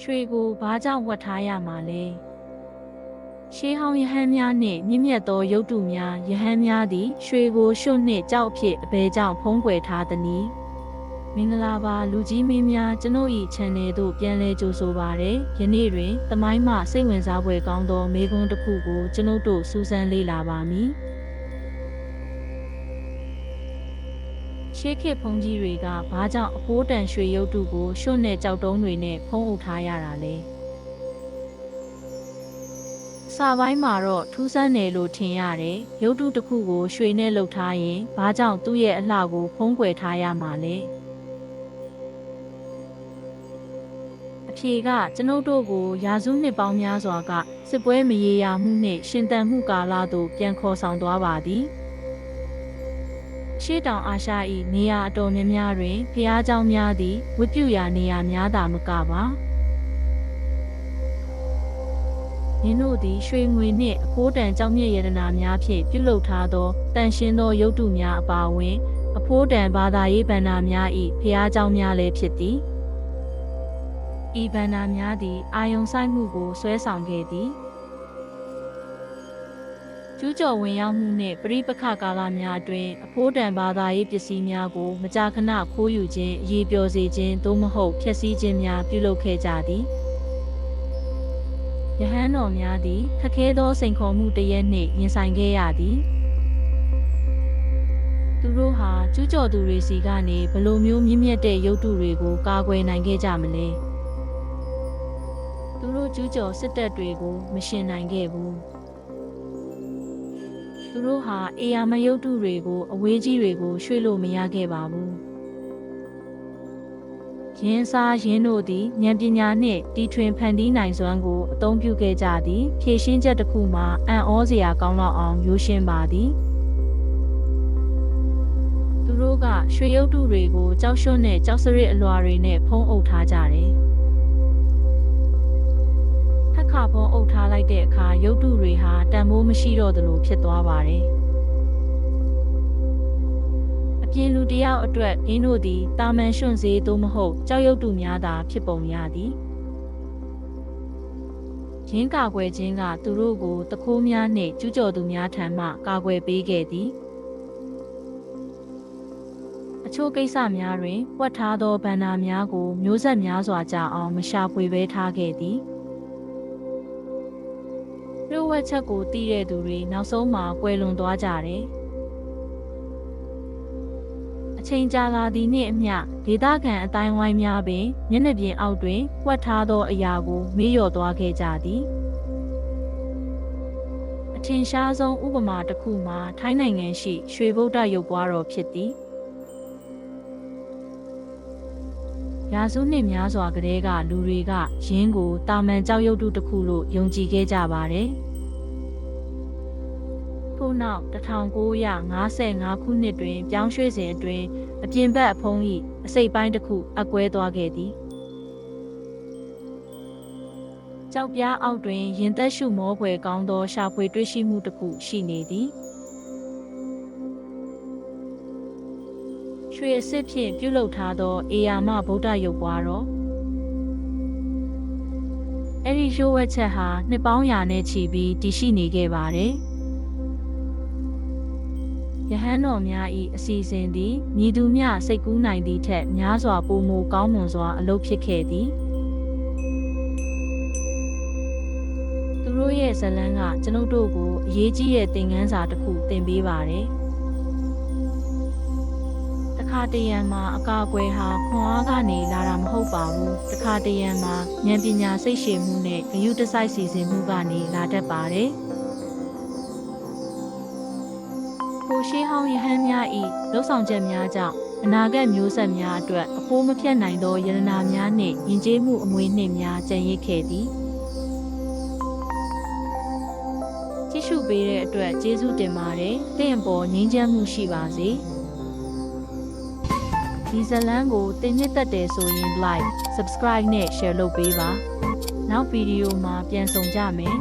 ရွှေကိုဘာကြောင့်ဝတ်ထားရမှာလဲရှေးဟောင်းယဟန်များနှင့်မြင့်မြတ်သောရုပ်တုများယဟန်များသည်ရွှေကိုရွှွတ်နှင့်ကြောက်အဖြစ်အဘယ်ကြောင့်ဖုံးကွယ်ထားသနည်းမင်္ဂလာပါလူကြီးမင်းများကျွန်ုပ်၏ချန်နယ်သို့ပြန်လည်ကြိုဆိုပါရစေယနေ့တွင်သမိုင်းမှစိတ်ဝင်စားဖွယ်ကောင်းသောမေးခွန်းတစ်ခုကိုကျွန်ုပ်တို့စူးစမ်းလေ့လာပါမည်ရှေးခေတ်ဘုန်းကြီးတွေကဘာကြောင့်အဖိုးတန်ရွှေရုပ်တုကိုရွှွတ်နဲ့ကြောက်တုံးတွေနဲ့ဖုံးအုပ်ထားရတာလဲစာပိုင်းမှာတော့ထူးဆန်းတယ်လို့ထင်ရတယ်ရုပ်တုတစ်ခုကိုရွှေနဲ့လုပ်ထားရင်ဘာကြောင့်သူ့ရဲ့အလှကိုဖုံးကွယ်ထားရမှာလဲအဖြေကကျွန်ုပ်တို့ကိုရာစုနှစ်ပေါင်းများစွာကစစ်ပွဲမရေရာမှုနှင့်ရှင်သန်မှုကာလသို့ပြန်ခေါ်ဆောင်သွားပါသည်ရှေးတောင်အာရှ၏နေရာအတော်များများတွင်ဘုရားကျောင်းများသည်ဝတ်ပြုရာနေရာများသာမကပါယင်းတို့သည်ရွှေငွေနှင့်အဖိုးတန်ကြောင့်မြတ်ရတနာများဖြင့်ပြုလုပ်ထားသောတန်ရှင်းသောရုပ်တုများအပါအဝင်အဖိုးတန်ဘာသာရေးဗန္ဒာများ၏ဘုရားကျောင်းများလည်းဖြစ်သည်ဤဗန္ဒာများသည်အာယုံဆိုင်မှုကိုဆွဲဆောင်ခဲ့သည်ကျူးကျော်ဝင်ရောက်မှုနှင့်ပရိပခကာလများအတွင်းအဖိုးတန်ဘာသာရေးပစ္စည်းများကိုမကြာခဏခိုးယူခြင်းအရေးပျော်စေခြင်းသို့မဟုတ်ဖျက်ဆီးခြင်းများပြုလုပ်ခဲ့ကြသည်ယဟန်တော်များသည်ခက်ခဲသောစိန်ခေါ်မှုတစ်ရက်နှင့်ရင်ဆိုင်ခဲ့ရသည်သူတို့ဟာကျူးကျော်သူတွေစီကနေဘလိုမျိုးမြင့်မြတ်တဲ့ရုပ်တုတွေကိုကာကွယ်နိုင်ခဲ့ကြမလဲသူတို့ကျူးကျော်စစ်တပ်တွေကိုမရှင်နိုင်ခဲ့ဘူးသူတို့ဟာအေယာမရုပ်တုတွေကိုအဝေးကြီးတွေကိုရွှေ့လို့မရခဲ့ပါဘူးရင်းစားရင်းတို့သည်ဉာဏ်ပညာနှင့်တီထွင်ဖန်တီးနိုင်စွမ်းကိုအသုံးပြုခဲ့ကြသည်ဖြည့်ရှင်းချက်တစ်ခုမှာအံ့ဩစရာကောင်းလောက်အောင်ရိုးရှင်းပါသည်သူတို့ကရွှေရုပ်တုတွေကိုကြောက်ရွံ့နဲ့ကြောက်စရစ်အလွာတွေနဲ့ဖုံးအုပ်ထားကြတယ်ဖက်ခါဖုံးအုပ်ထားလိုက်တဲ့အခါရုပ်တုတွေဟာတန်ဖိုးမရှိတော့သလိုဖြစ်သွားပါတယ်ပြင်လူတယောက်အတွက်အင်းတို့သည်တာမန်ရွှွန့်စေးသို့မဟုတ်ကြောက်ရွံ့တုများသာဖြစ်ပုံရသည်ရင်းကာကွယ်ခြင်းကသူတို့ကိုတခိုးများနှင့်ကျူးကျော်သူများထံမှကာကွယ်ပေးခဲ့သည်အချို့ကိစ္စများတွင်ဝတ်ထားသောဗန္ဒာများကိုမျိုးဆက်များစွာကြာအောင်မရှာဖွေဘဲထားခဲ့သည်လူဝက်ချက်ကိုတည်တဲ့သူတွေနောက်ဆုံးမှာကွယ်လွန်သွားကြတယ်အချိန်ကြာလာသည်နှင့်အမျှဒေသခံအတိုင်းဝိုင်းများပင်မျက်နှာပြင်အောက်တွင်ဝတ်ထားသောအရာကိုမေ့လျော့သွားခဲ့ကြသည်အထင်ရှားဆုံးဥပမာတစ်ခုမှာထိုင်းနိုင်ငံရှိရွှေဗုဒ္ဓရုပ်ပွားတော်ဖြစ်သည်ရာစုနှစ်များစွာကတည်းကလူတွေကယင်းကိုတာမန်ကြောက်ရွံ့တုတစ်ခုလို့ယုံကြည်ခဲ့ကြပါတယ်ထို့နောက်1955ခုနှစ်တွင်ပြောင်းရွှေ့စဉ်အတွင်းအပြင်ဘက်အဖုံး၏အစိပ်ပိုင်းတစ်ခုအကွဲသွားခဲ့သည်ကြောက်ပြားအောက်တွင်ရင်သက်ရှုမောဖွယ်ကောင်းသောရှာဖွေတွေ့ရှိမှုတစ်ခုရှိနေသည်ရွှေအစစ်ဖြင့်ပြုလုပ်ထားသောအေယာမဗုဒ္ဓရုပ်ပွားတော်အဲ့ဒီရုပ်ဝက်ချက်ဟာနှစ်ပေါင်းရာနဲ့ချီပြီးတည်ရှိနေခဲ့ပါတယ်ယဟန်တော်များ၏အစီအစဉ်သည်မြည်သူမျှစိတ်ကူးနိုင်သည့်ထက်များစွာပိုမိုကောင်းမွန်စွာအလုပ်ဖြစ်ခဲ့သည်သူတို့ရဲ့ဇလံကကျွန်ုပ်တို့ကိုအရေးကြီးတဲ့သင်ခန်းစာတစ်ခုသင်ပေးပါတယ်တခါတရံမှာအကာအကွယ်ဟာခွန်အားကနေလာတာမဟုတ်ပါဘူးတခါတရံမှာဉာဏ်ပညာစိတ်ရှည်မှုနဲ့ဂရုတစိုက်စီစဉ်မှုကနေလာတတ်ပါတယ်ကိုရှေးဟောင်းယဟန်များ၏လှုပ်ဆောင်ချက်များကြောင့်အနာဂတ်မျိုးဆက်များအတွက်အဖိုးမဖြတ်နိုင်သောယန္တနာများနှင့်ယဉ်ကျေးမှုအမွေအနှစ်များကျန်ရစ်ခဲ့သည်ကြည့်ရှုပေးတဲ့အတွက်ကျေးဇူးတင်ပါတယ်သင်အပေါ်ငြိမ်းချမ်းမှုရှိပါစေဒီဇလံကိုသင်နှစ်သက်တယ်ဆိုရင် like, subscribe နဲ့ share လုပ်ပေးပါနောက်ဗီဒီယိုမှာပြန်ဆုံကြမယ်